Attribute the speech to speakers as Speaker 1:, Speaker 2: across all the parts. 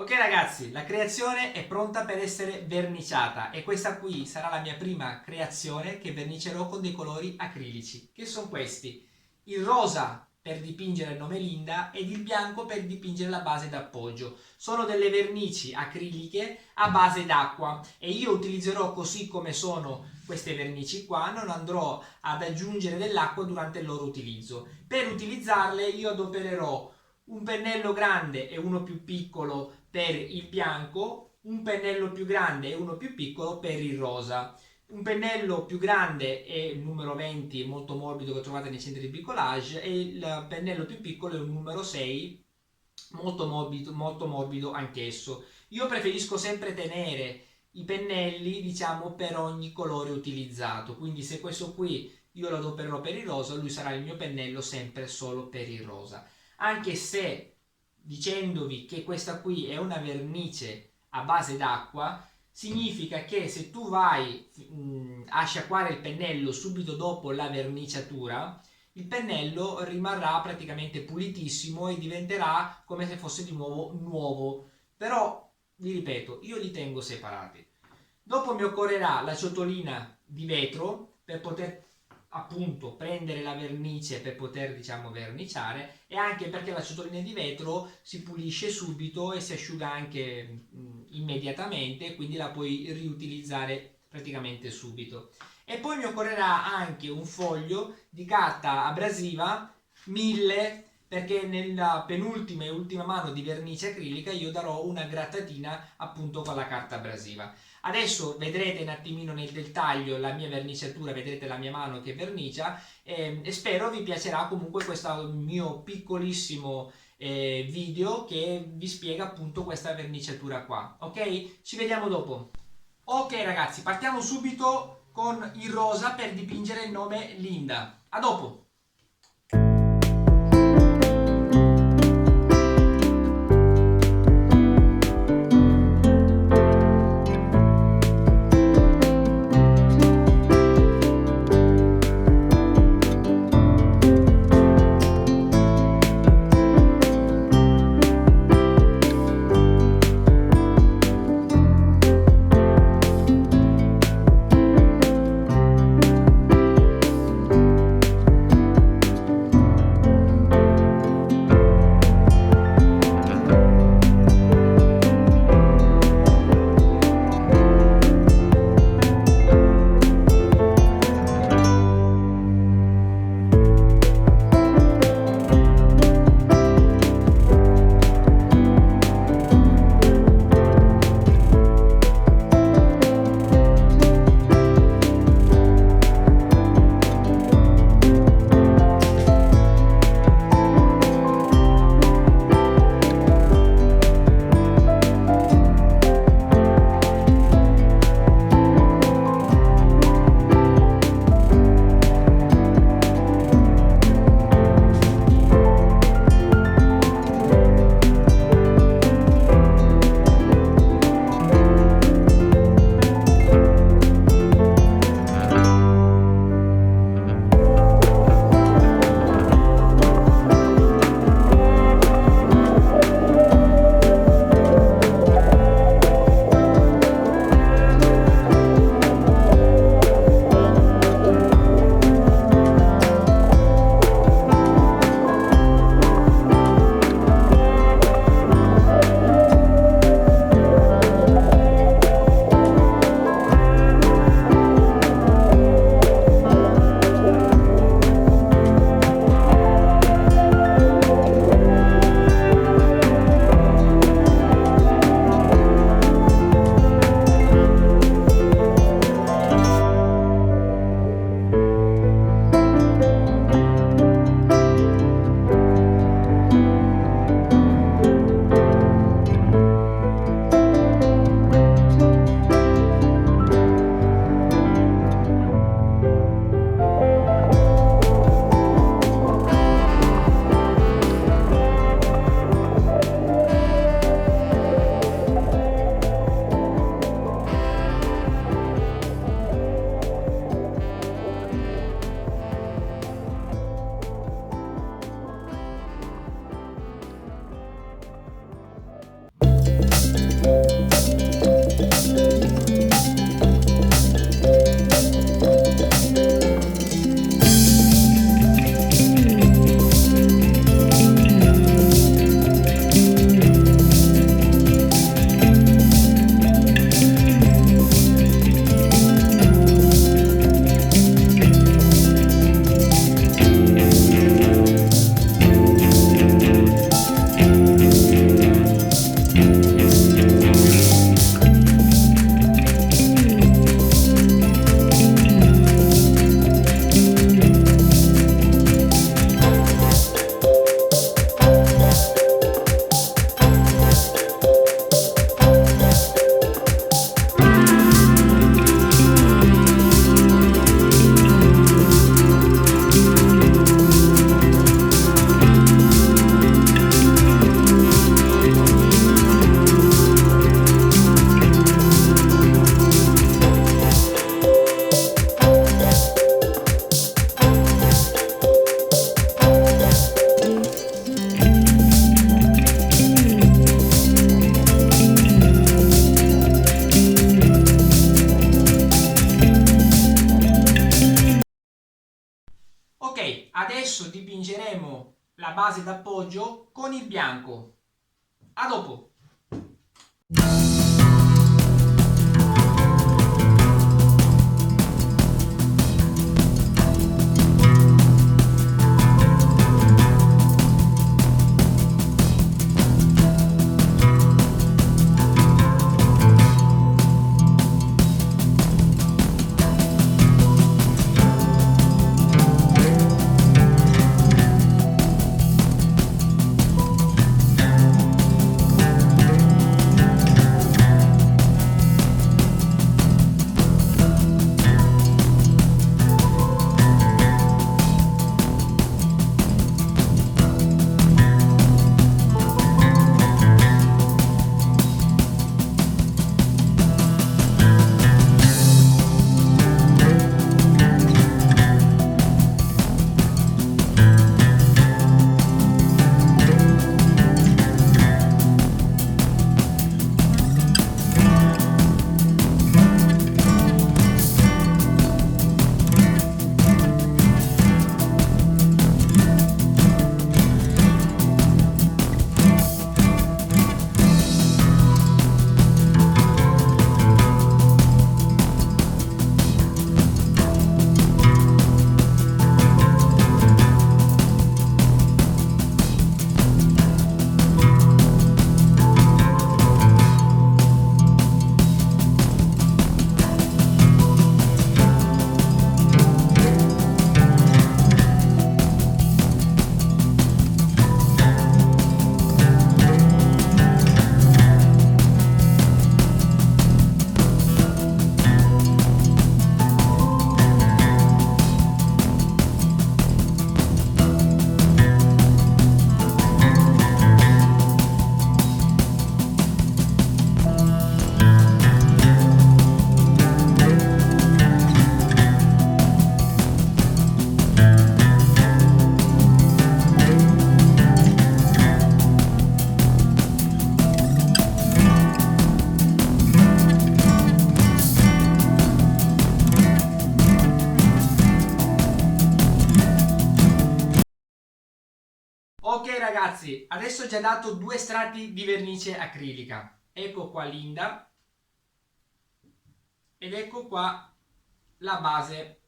Speaker 1: Ok ragazzi, la creazione è pronta per essere verniciata e questa qui sarà la mia prima creazione che vernicerò con dei colori acrilici. Che sono questi? Il rosa per dipingere il nome Linda ed il bianco per dipingere la base d'appoggio. Sono delle vernici acriliche a base d'acqua e io utilizzerò così come sono queste vernici qua, non andrò ad aggiungere dell'acqua durante il loro utilizzo. Per utilizzarle io adopererò un pennello grande e uno più piccolo per il bianco, un pennello più grande e uno più piccolo per il rosa. Un pennello più grande è il numero 20, molto morbido, che trovate nei centri di bricolage, e il pennello più piccolo è un numero 6, molto morbido anch'esso. Io preferisco sempre tenere i pennelli, diciamo, per ogni colore utilizzato, quindi se questo qui io lo adopererò per il rosa, lui sarà il mio pennello sempre solo per il rosa. Anche se dicendovi che questa qui è una vernice a base d'acqua, significa che se tu vai a sciacquare il pennello subito dopo la verniciatura, il pennello rimarrà praticamente pulitissimo e diventerà come se fosse di nuovo nuovo. Però, vi ripeto, io li tengo separati. Dopo mi occorrerà la ciotolina di vetro per poter appunto prendere la vernice per poter, diciamo, verniciare, e anche perché la ciotolina di vetro si pulisce subito e si asciuga anche immediatamente, quindi la puoi riutilizzare praticamente subito. E poi mi occorrerà anche un foglio di carta abrasiva 1000, perché nella penultima e ultima mano di vernice acrilica io darò una grattatina appunto con la carta abrasiva. Adesso vedrete un attimino nel dettaglio la mia verniciatura, vedrete la mia mano che vernicia, e spero vi piacerà comunque questo mio piccolissimo video che vi spiega appunto questa verniciatura qua. Ok? Ci vediamo dopo. Ok ragazzi, partiamo subito con il rosa per dipingere il nome Linda. A dopo! utilizziamo la base d'appoggio con il bianco. A dopo! Ok ragazzi, adesso ho già dato 2 strati di vernice acrilica. Ecco qua l'inda ed ecco qua la base.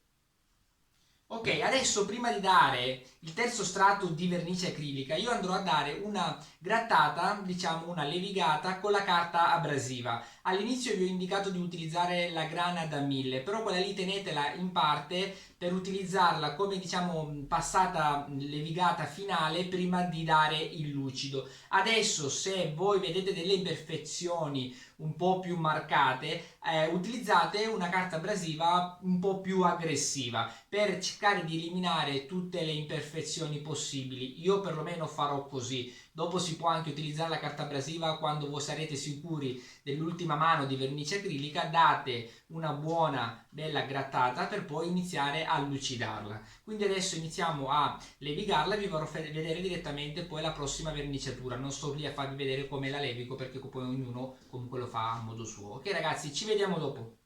Speaker 1: Ok, adesso prima di dare il terzo strato di vernice acrilica io andrò a dare una grattata, diciamo una levigata con la carta abrasiva. All'inizio vi ho indicato di utilizzare la grana da 1000, però quella lì tenetela in parte per utilizzarla come diciamo passata levigata finale prima di dare il lucido. Adesso se voi vedete delle imperfezioni un po' più marcate, utilizzate una carta abrasiva un po' più aggressiva per cercare di eliminare tutte le imperfezioni possibili. Io perlomeno farò così. Dopo si può anche utilizzare la carta abrasiva quando voi sarete sicuri dell'ultima mano di vernice acrilica, date una buona bella grattata per poi iniziare a lucidarla. Quindi adesso iniziamo a levigarla e vi farò vedere direttamente poi la prossima verniciatura. Non sto lì a farvi vedere come la levigo perché poi ognuno comunque lo fa a modo suo. Ok ragazzi, ci vediamo dopo.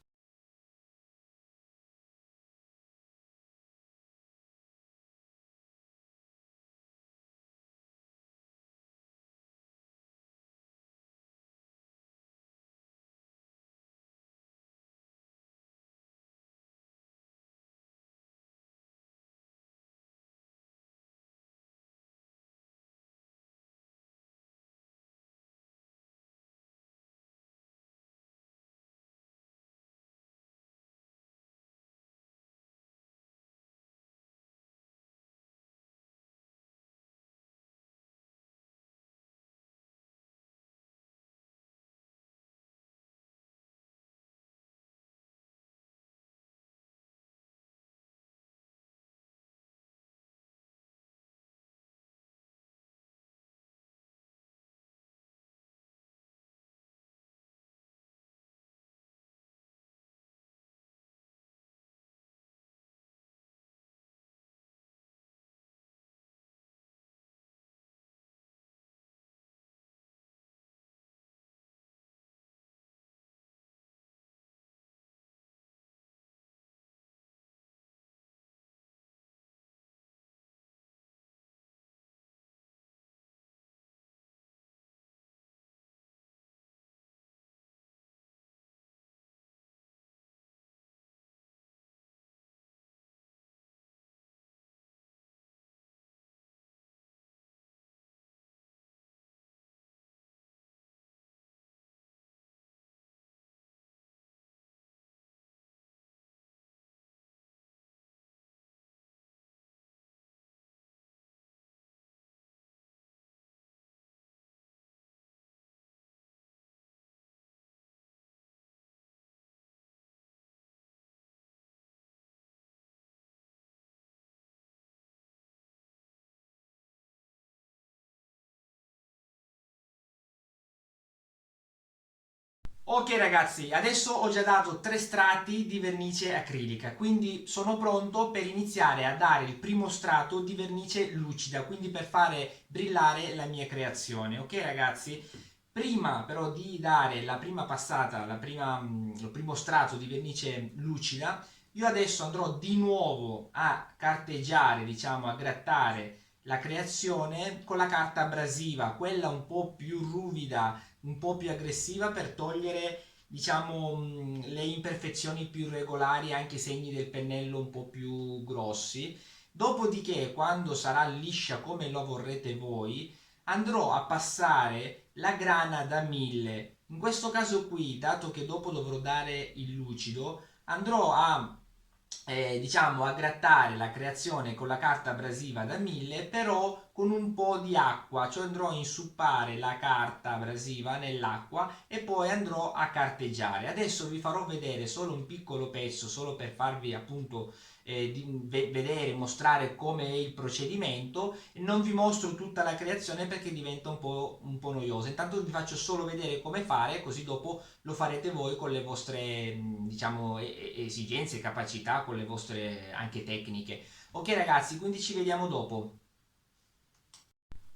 Speaker 1: Ok ragazzi, adesso ho già dato 3 strati di vernice acrilica, quindi sono pronto per iniziare a dare il primo strato di vernice lucida, quindi per fare brillare la mia creazione. Ok ragazzi? Prima però di dare la prima passata, il primo strato di vernice lucida, io adesso andrò di nuovo a carteggiare, diciamo a grattare la creazione con la carta abrasiva, quella un po' più ruvida, un po' più aggressiva per togliere diciamo le imperfezioni più regolari, anche i segni del pennello un po' più grossi. Dopodiché, quando sarà liscia come lo vorrete voi, andrò a passare la grana da 1000. In questo caso qui, dato che dopo dovrò dare il lucido, andrò a diciamo a grattare la creazione con la carta abrasiva da 1000, però con un po' di acqua, cioè andrò a insuppare la carta abrasiva nell'acqua e poi andrò a carteggiare. Adesso vi farò vedere solo un piccolo pezzo, solo per farvi appunto vedere, mostrare come è il procedimento. Non vi mostro tutta la creazione perché diventa un po' noiosa. Intanto vi faccio solo vedere come fare, così dopo lo farete voi con le vostre diciamo esigenze, capacità, con le vostre anche tecniche. Ok ragazzi, quindi ci vediamo dopo.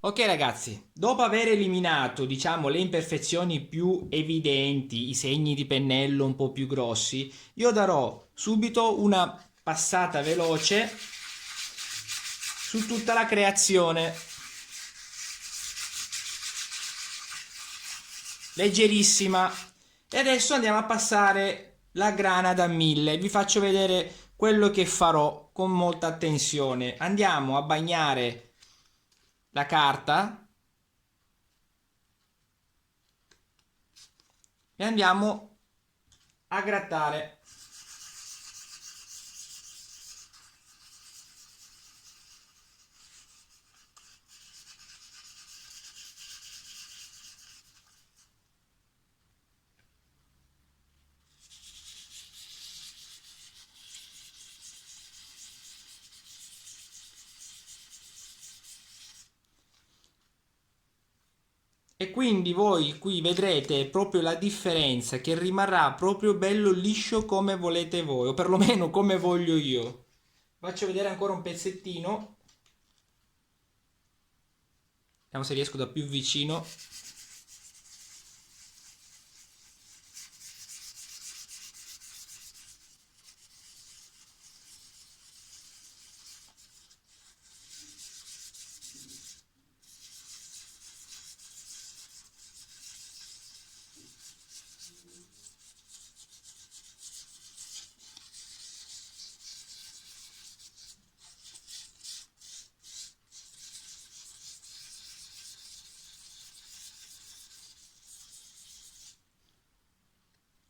Speaker 1: Ok ragazzi, dopo aver eliminato diciamo le imperfezioni più evidenti, i segni di pennello un po' più grossi, io darò subito una passata veloce su tutta la creazione, leggerissima. E adesso andiamo a passare la grana da 1000. Vi faccio vedere quello che farò con molta attenzione. Andiamo a bagnare la carta e andiamo a grattare. E quindi voi qui vedrete proprio la differenza, che rimarrà proprio bello liscio come volete voi, o perlomeno come voglio io. Faccio vedere ancora un pezzettino, vediamo se riesco da più vicino.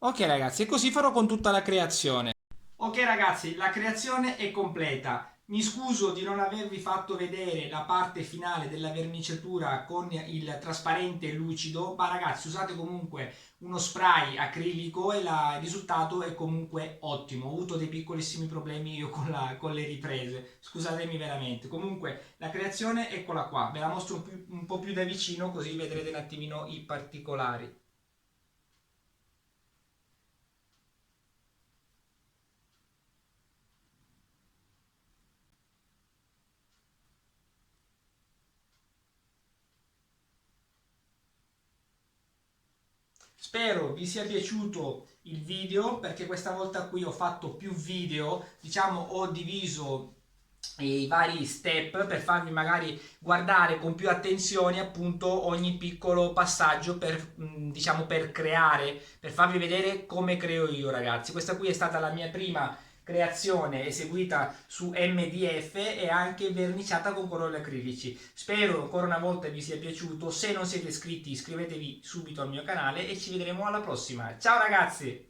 Speaker 1: Ok ragazzi, e così farò con tutta la creazione. Ok ragazzi, la creazione è completa. Mi scuso di non avervi fatto vedere la parte finale della verniciatura con il trasparente lucido, ma ragazzi usate comunque uno spray acrilico e il risultato è comunque ottimo. Ho avuto dei piccolissimi problemi io con le riprese, scusatemi veramente. Comunque la creazione eccola qua, ve la mostro un po' più da vicino così vedrete un attimino i particolari. Spero vi sia piaciuto il video perché questa volta qui ho fatto più video, diciamo ho diviso i vari step per farvi magari guardare con più attenzione appunto ogni piccolo passaggio per diciamo per creare, per farvi vedere come creo io ragazzi. Questa qui è stata la mia prima creazione eseguita su MDF e anche verniciata con colori acrilici. Spero ancora una volta vi sia piaciuto, se non siete iscritti iscrivetevi subito al mio canale e ci vedremo alla prossima. Ciao ragazzi!